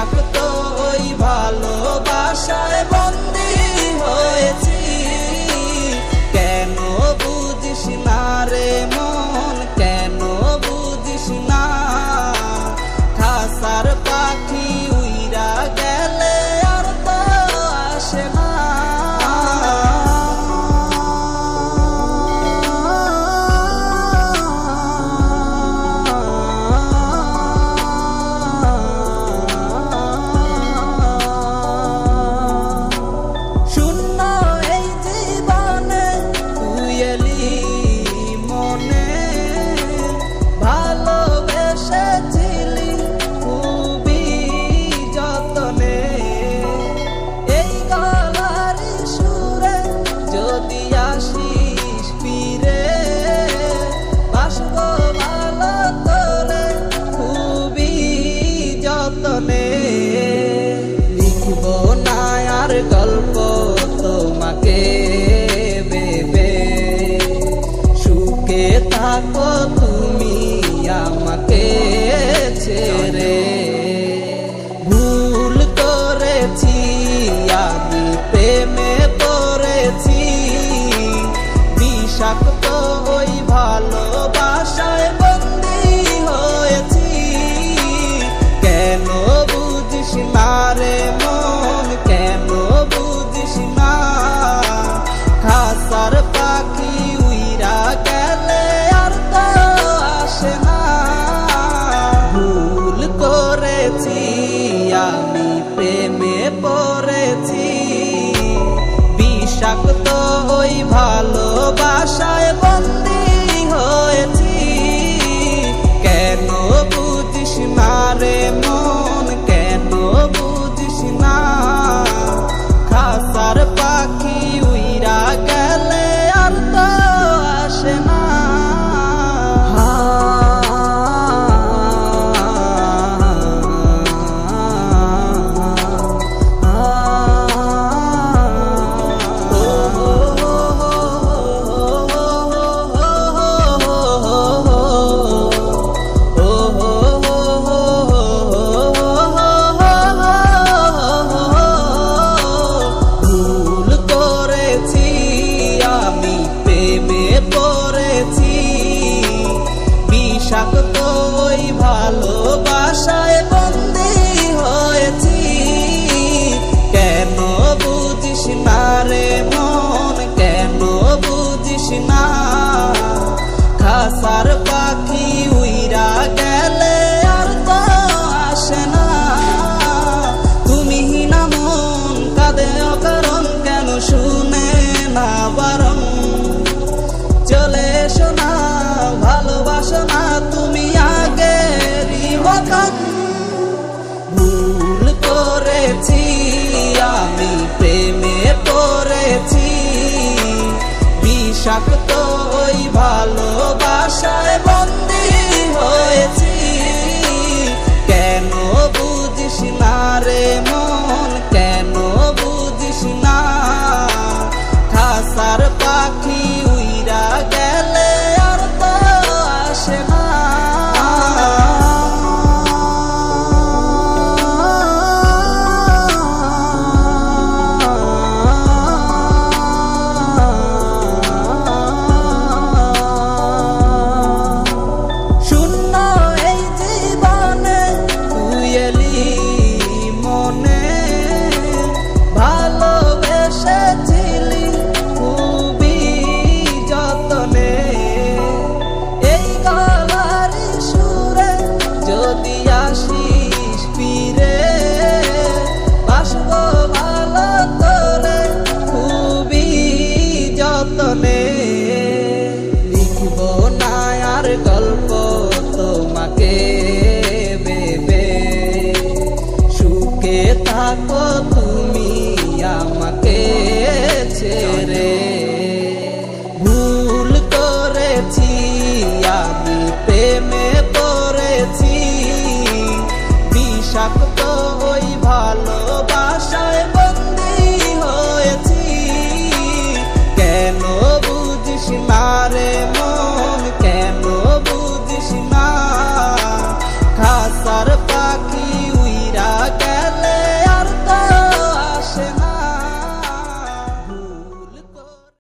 বিষাক্ত ওই ভালোবাসায় বন্দী হয়েছি। কেন বুঝিস না রে মন, কেন বুঝিস না? খাসার পাখি উইরা গেলে আর তো আসে না। লিখব না আর গল্প তোমাকে ভেবে, সুখে থাকো তুমি আমাকে ছেড়ে। ভুল করেছি আমি, প্রেমে পড়েছি, বিষাক্ত ওই ভালোবাসায় বন্দী হয়েছি। কেন বুঝিস না রে মন, কেন বুঝিস না? খাসার পাখি উইরা গেলে আর তো আসে না। ভুল করেছি আমি, প্রেমে পড়েছি, বিষাক্ত ওই ভালোবাসায় বন্দী হয়েছি। কেন বুঝিস না রে মন, কেন বুঝিস না? খাসার পাখি উইরা গেলে আর তো আসে না। বিষাক্ত ওই ভালোবাসায় বন্দী হয়েছি। কেন বুঝিস না রে মন, কেন বুঝিস না? খাসার পাখি উইরা গেলে আর তো আসে না। তুমি না মন কাঁদে অকারণ, কেন শুনে না বারণ? চলে এসো না, ভালোবাসো না তুমি আগেরই মতন। ভুল করেছি আমি, প্রেমে পড়েছি, বিষাক্ত ওই ভালোবাসায় বন্দী হয়েছি। কেন বুঝিস না রে মন, কেন বুঝিস না? খাসার পাখি উইরা গেলে আর তো আসে না। শূন্য এই জীবনে তুই এলি মনে, ভালোবেসেছিলি খুবই যতনে। এই গলার সুরে যদি আসিস ফিরে, বাসব ভালো তোরে খুবই যতনে। লিখব না আর গল্প তোমাকে ভেবে, সুখে থাকো তুমি আমাকে ছেড়ে। ভুল করেছি আমি, প্রেমে পড়েছি, বিষাক্ত ওই ভালোবাসায় বন্দী হয়েছি। কেন বুঝিস না রে মন, কেন বুঝিস না? খাসার